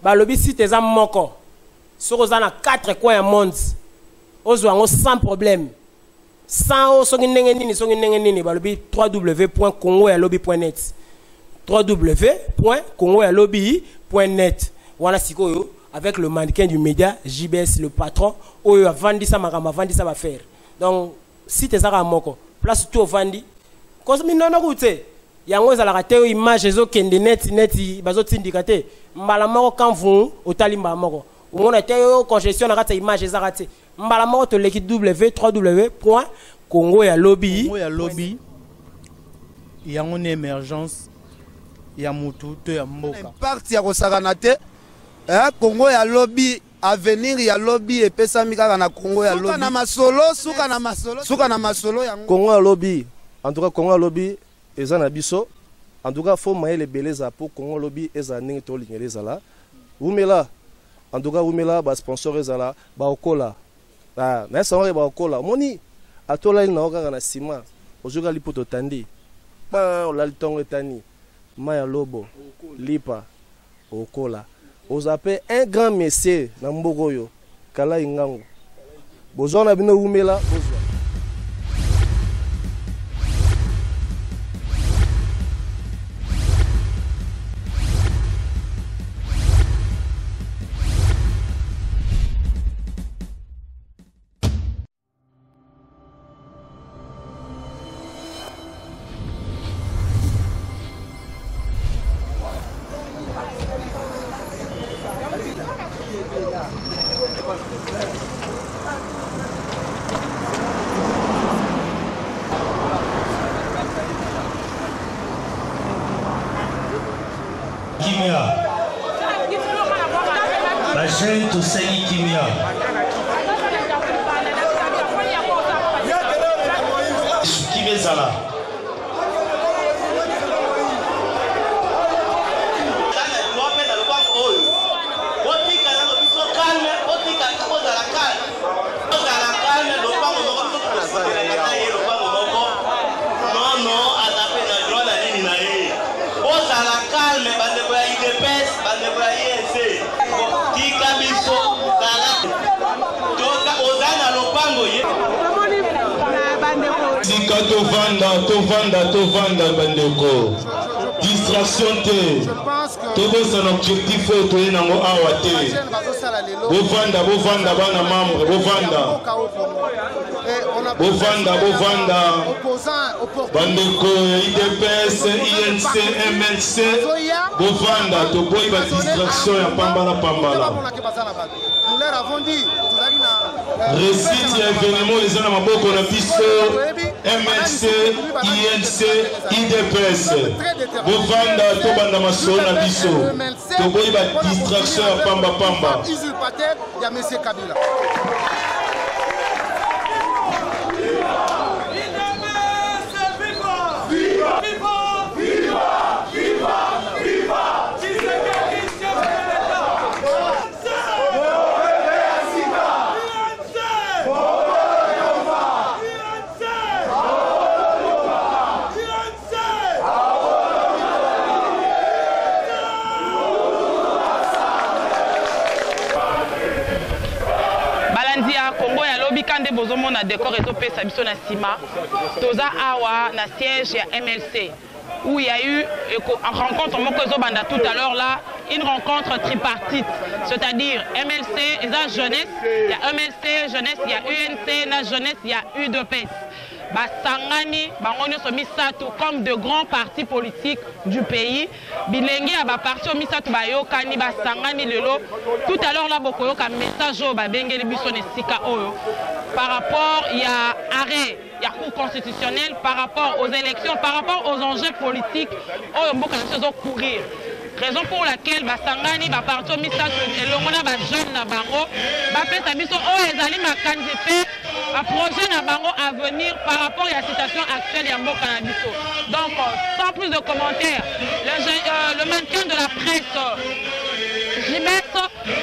balobi si teza moko soko za na 4 coins du monde ozwango sans problème sans soki ndenge nini balobi www.congoyalobi.net www.congoyalobi.net voilà sikoyo avec le mannequin du média JBS le patron oyo avandi sa makamba avandi sa faire donc si teza ka moko place tout vandi cause minono kute yango ezalaka te image ezokende net bazotindika te mbala moko kanvu otali mbala moko omona te congestion na kati ya image ezaka te mbala moko toleki www.congoyalobi yango na émergence ya mutu to ya mboka parti ya kosakana te Congo ya lobby avenir ya lobby epesami kaka na Congo ya lobby suka na masolo yango Congo ya lobby en tout cas Congo ya lobby eza na biso en tout cas faut maye les beleza pour Congo lobby eza ningi to lingeleza la umela en tout cas umela ba sponsor ezala ba okola na sango ba okola moni atola ina okaka na ciment ojoka lipoto tandi ba olali tongo etani maya lobo lipa okola ozape un grand monsieur na mbogoyo kala ingango bozona bino umela bozwa La chaîne tout ça Kimia. Kimezala. Tovanda bandeko distraction te tobo son objectif to nango awa te bovanda bana membre bovanda bandeko IDPS INC MLC bovanda toboyi ba distraction ya pambala récite ya événement les ana maboko na biso MLC, INC, IDPS. Bovanda tobanda masolo na biso. Toboyi ba distraction ya pamba. Usurpateur ya monsieur Kabila. Bozomon a décor et topé sa biso na sima toza awa na siège ya MLC où il y a eu en rencontre banda tout à l'heure là une rencontre tripartite, c'est-à-dire MLC et la jeunesse, il y a MLC jeunesse, il y a UNC la jeunesse, il y a UDPS. Basangani bango nyonso misato comme de grands partis politiques du pays bilengi ya ba parti misato bayokani basangani lelo tout à l'heure là bokoyoka message o babengeli biso ne sika oyo par rapport il y a arrêt il y a cour constitutionnel par rapport aux élections par rapport aux enjeux politiques oyo mboka nazo courir. Raison pour laquelle basangani ba parti misato elongona ba jeune na bango ba pesa biso o ezali makanisi un projet na bango à venir par rapport à la situation actuelle ya mboka na biso. Donc sans plus de commentaires, le mannequin de la presse JBS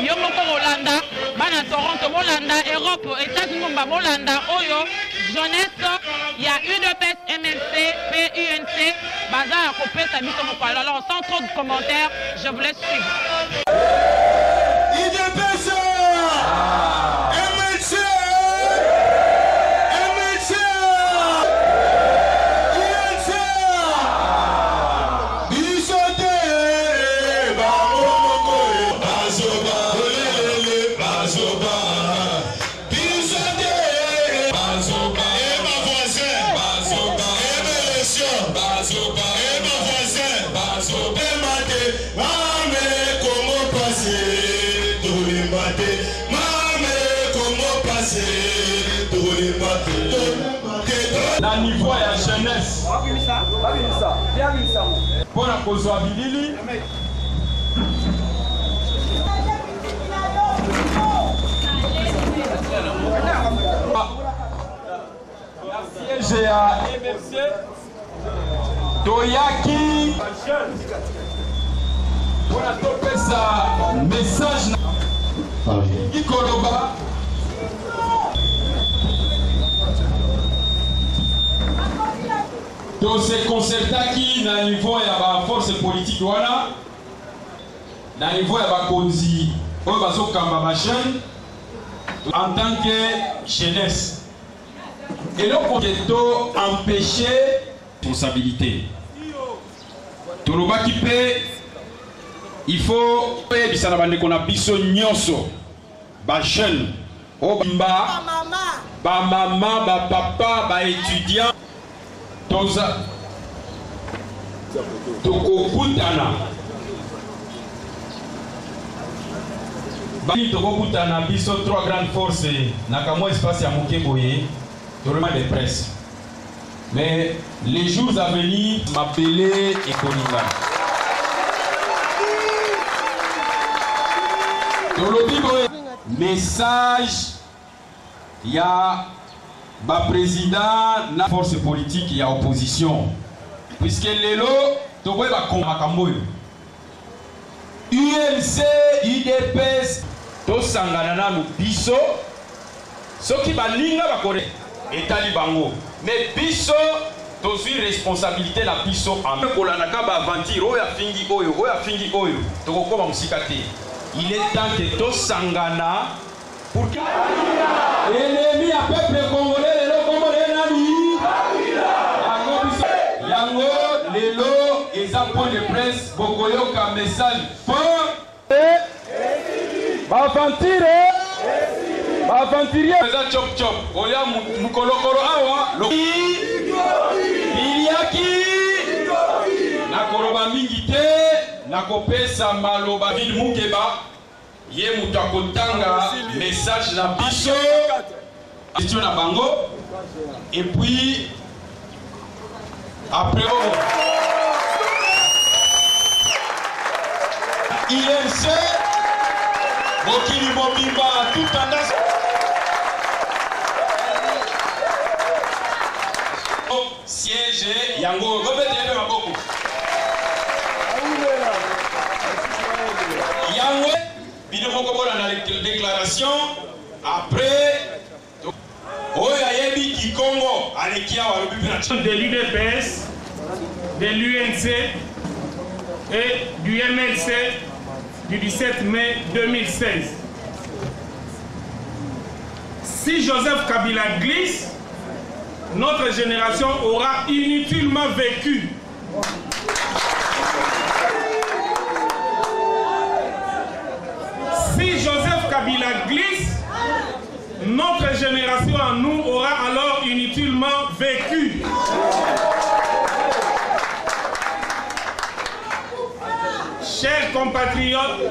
Yomoko Rolanda, Bana Toronto Bolanda, Europe, États-Unis Bolanda, Oyo, jeunesse, il y a UDPS, MLC, PUNC, Bazar à Copé, Sabiso Mokalo. Alors sans trop de commentaires, je vous laisse suivre. na niveau ya jeunesse pour la kozwa bilili siège ya MFC toyaki mpona topesa message ikoloba tose concertaki na niveau ya baforce politique wana na niveau ya bakonzi oyo bazokamba bajeune en tant que jeunesse eloko to empêcher responsabilité tolobaki mpe il faut oyebisa na bandeko na biso nyonso bajeune oyo bamama bapapa baétudiant toza tokokutana bani tokokutana biso 3 grandes forces na kamwa espace ya moke boye tournement de presse mais les jours à venir m'appeler et Koninga tolobi boye message ya ba président na force politique ya opposition puisque lelo toboye ba makamboyo UNC UDPS to sangana na biso soki balinga bakore etali bango mais biso tozwi responsabilité na biso en kolanaka ba aventure oyo afingi oyo tokokoma musika te il est temps que to sangana pour que ennemi à peuple congolais lelo congolais nani yango lelo eza point de presse bokoyoka message fort baventurier eza chop chop oya mukolokolo awa biliaki nakoloba mingi te nakopesa maloba vile mukeba ye mutu akotanga message na biso question na bango et puis après INC Bokili Mobimba tout tendance siège yango robete maboko yango bino moko bola na déclaration après oya yebi Kikongo alekia wa lobi de l'UDPS, de l'UNC et du MLC du 17 mai 2016. Si Joseph Kabila glisse, notre génération aura inutilement vécu. Si Joseph Kabila glisse, notre génération en nous aura alors inutilement vécu. Chers compatriotes,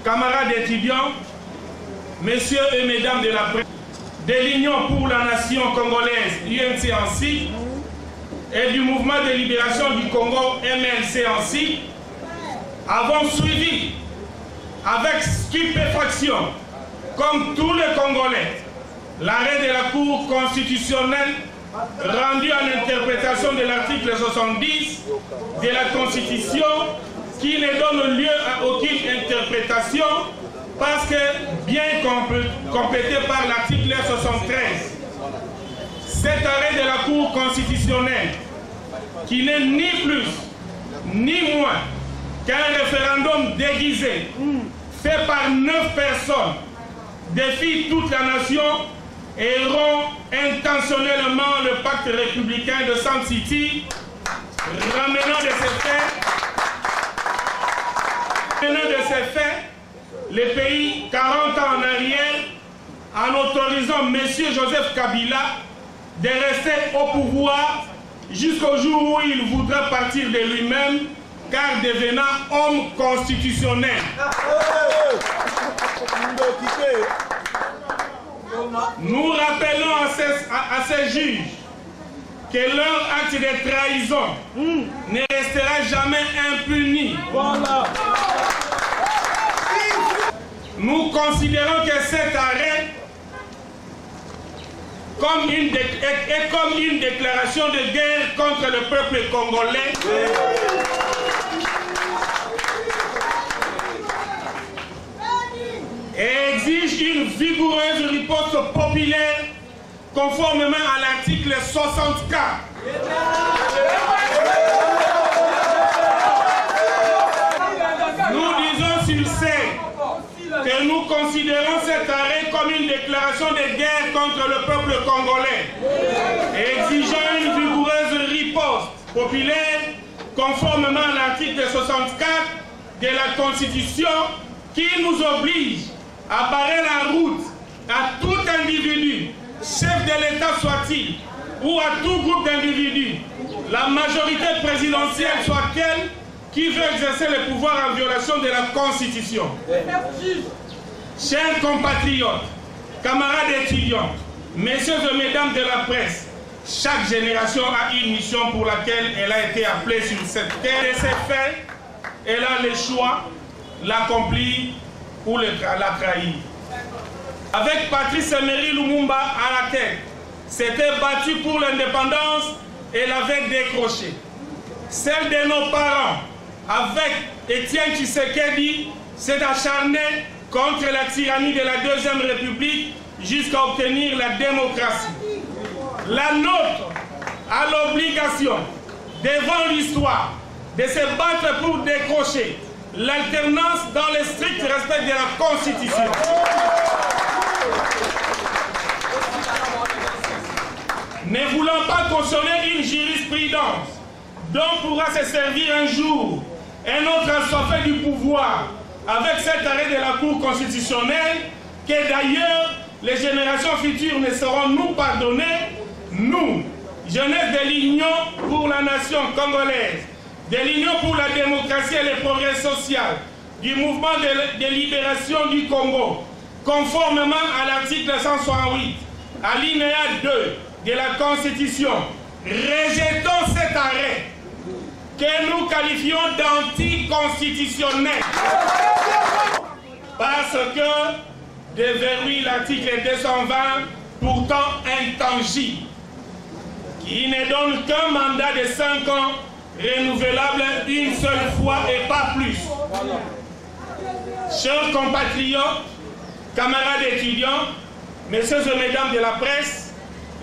camarades étudiants, messieurs et mesdames de la presse, de l'Union pour la nation congolaise, UNC ainsi, et du mouvement de libération du Congo, MLC ainsi, avons suivi avec stupéfaction, comme tous les Congolais, l'arrêt de la Cour constitutionnelle rendu en interprétation de l'article 70 de la Constitution qui ne donne lieu à aucune interprétation parce que bien complété par l'article 73. Cet arrêt de la Cour constitutionnelle qui n'est ni plus ni moins qu'un référendum déguisé fait par 9 personnes défie toute la nation et rompt intentionnellement le pacte républicain de Sun City, ramenant de ces faits les pays 40 ans en arrière en autorisant M. Joseph Kabila de rester au pouvoir jusqu'au jour où il voudra partir de lui-même car devenant homme constitutionnel. Nous rappelons à ces juges que leur acte de trahison ne restera jamais impuni. Voilà. Nous considérons que cet arrêt est comme une déclaration de guerre contre le peuple congolais. Et exige une vigoureuse riposte populaire conformément à l'article 64. Nous disons sur ce que nous considérons cet arrêt comme une déclaration de guerre contre le peuple congolais, exigeant une vigoureuse riposte populaire conformément à l'article 64 de la Constitution qui nous oblige à barrer la route à tout individu, chef de l'État soit-il, ou à tout groupe d'individus, la majorité présidentielle soit-elle, qui veut exercer le pouvoir en violation de la Constitution. Chers compatriotes, camarades étudiants, messieurs et mesdames de la presse, chaque génération a une mission pour laquelle elle a été appelée sur cette terre. Et c'est fait, elle a le choix, l'accomplir ou la trahir. Avec Patrice Emery Lumumba à la tête, s'était battu pour l'indépendance et l'avait décroché. Celle de nos parents, avec Étienne Tshisekedi, s'est acharné contre la tyrannie de la Deuxième République jusqu'à obtenir la démocratie. La nôtre a l'obligation, devant l'histoire, de se battre pour décrocher l'alternance dans le strict respect de la Constitution. Ne voulant pas cautionner une jurisprudence dont pourra se servir un jour un autre assoiffé du pouvoir avec cet arrêt de la Cour constitutionnelle, que d'ailleurs les générations futures ne sauront nous pardonner, nous, jeunesse de l'Union pour la nation congolaise, de l'Union pour la démocratie et le progrès social, du mouvement de libération du Congo, conformément à l'article 168, alinéa 2 de la Constitution, rejetons cet arrêt que nous qualifions d'anticonstitutionnel parce que déverrouille l'article 220, pourtant intangible, qui ne donne qu'un mandat de 5 ans renouvelable une seule fois et pas plus. Chers compatriotes, camarades étudiants, messieurs et mesdames de la presse,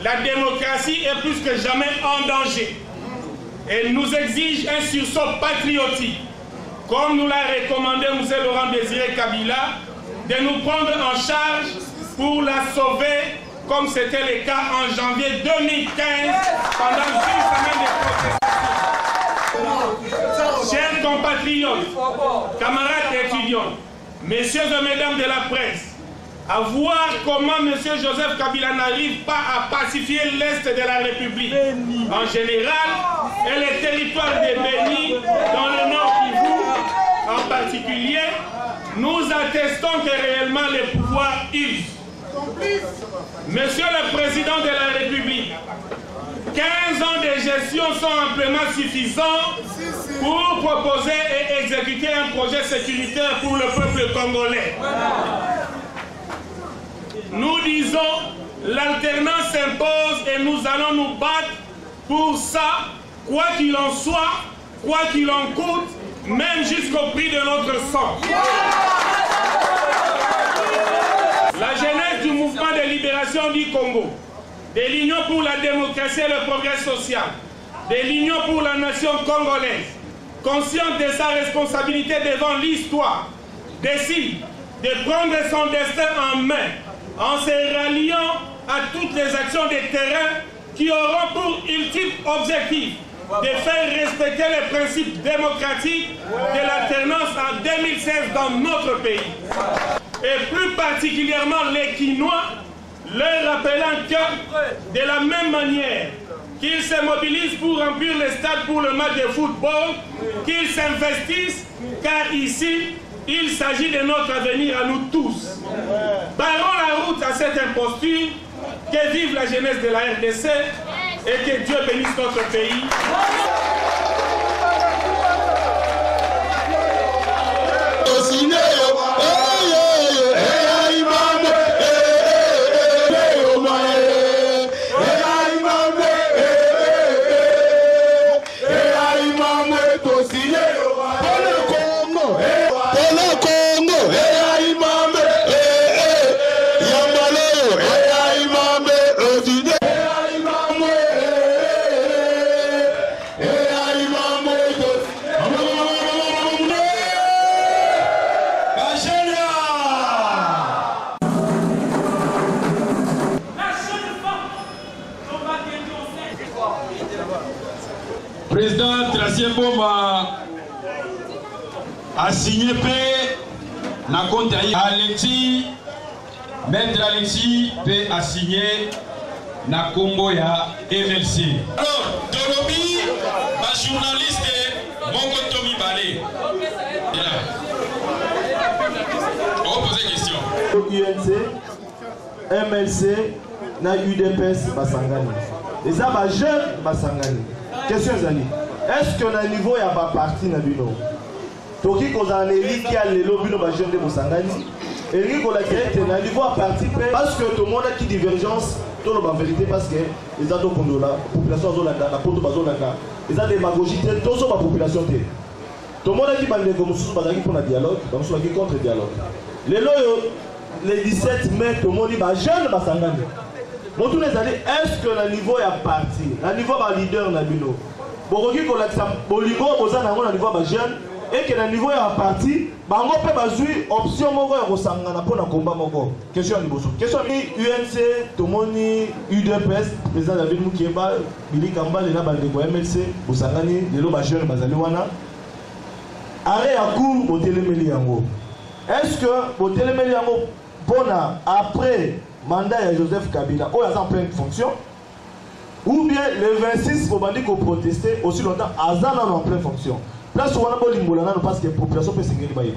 la démocratie est plus que jamais en danger. Elle nous exige un sursaut patriotique, comme nous l'a recommandé M. Laurent Désiré Kabila, de nous prendre en charge pour la sauver, comme c'était le cas en janvier 2015, pendant une semaine de protestation. Chers compatriotes, camarades étudiants, messieurs et mesdames de la presse, à voir comment M. Joseph Kabila n'arrive pas à pacifier l'Est de la République en général et les territoires de Béni, dans le Nord Kivu en particulier, nous attestons que réellement les pouvoirs usent. Monsieur le Président de la République, 15 ans de gestion sont amplement suffisants pour proposer et exécuter un projet sécuritaire pour le peuple congolais. Nous disons, l'alternance s'impose et nous allons nous battre pour ça, quoi qu'il en soit, quoi qu'il en coûte, même jusqu'au prix de notre sang. La jeunesse du mouvement de libération du Congo, de l'Union pour la démocratie et le progrès social, de l'Union pour la nation congolaise, consciente de sa responsabilité devant l'histoire, décide de prendre son destin en main en se ralliant à toutes les actions de terrain qui auront pour ultime objectif de faire respecter les principes démocratiques de l'alternance en 2016 dans notre pays. Et plus particulièrement les Quinois, leur rappelant que de la même manière qu'ils se mobilisent pour remplir les stades pour le match de football, qu'ils s'investissent, car ici, Il s'agit de notre avenir à nous tous. Barrons la route à cette imposture. Que vive la jeunesse de la RDC et que Dieu bénisse notre pays. Président Tracien Bomba a signé paix na compte Alexis, Maître Alexis a signé na combo ya MLC. Alors, Dolobi, ma journaliste Mongo Tomi Balé. On va poser question. UNC, MLC, na UDPS Basangani. Et ça va jeune Basangani. Question Zali. Est-ce que na niveau ya ba parti na bino? Toki kozana eliki ya lelo bino ba jeune de Basangani. Et ko la direct na niveau à parti parce que tout le monde a qui divergence tout le vérité parce que les ado kondola population zolanda na poto bazolanda. Les ado démagogie tout so ba population té. Tout le monde a qui bande comme sous bazaki pour na dialogue, donc so qui contre dialogue. Lelo le 17 mai tout le monde ba jeune Basangani. Bon tous les années est-ce que le niveau ya parti, le niveau ba leader na bino. Bokoki ko la bolingo ozana ngo na niveau ba jeune et que le niveau ya parti bango pe bazui option moko ya kosangana pona combat moko. Question liboso. Question UNC tomoni UDPS président David Mukeba Billy Kamba le na bande ko MLC bosangani lelo ba jeune bazali wana. Arrêt à court botelemeli yango. Est-ce que botelemeli yango pona après mandat de Joseph Kabila, où il est en pleine fonction, ou bien le 26, il faut protester aussi longtemps, Azan est en pleine fonction. Place où on a beau l'imbolana, parce que la population peut s'engager.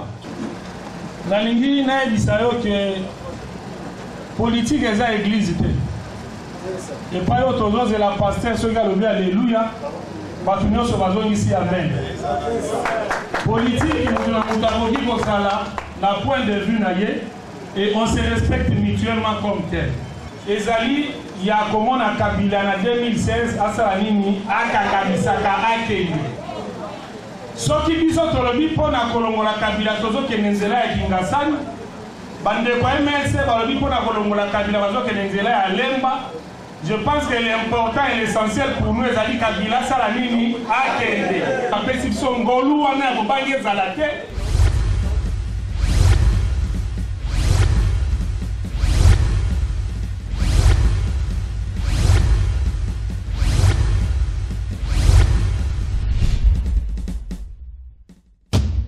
La lingi n'a dit ça que politique est à l'église. Et pas autre chose, c'est la pasteur, ce gars le alléluia, parce que nous sommes ici, amen. Politique, nous avons dit comme ça là, la point de vue naïe. Et on se respecte mutuellement comme tel. Et Zali, il y a comme on a Kabila en 2016, à Salanini, à Kakabisaka, à Kéli. Ce qui dit sur le but pour la Kolongola Kabila, Tozo Kenenzela et Kingassan, Bande MLC, Balobi pour la Kolongola Kabila, Tozo Kenenzela et Lemba. Je pense que l'important et l'essentiel pour nous, Zali Kabila, Salanini, à Kéli. La perception Golou, on a un Zalate.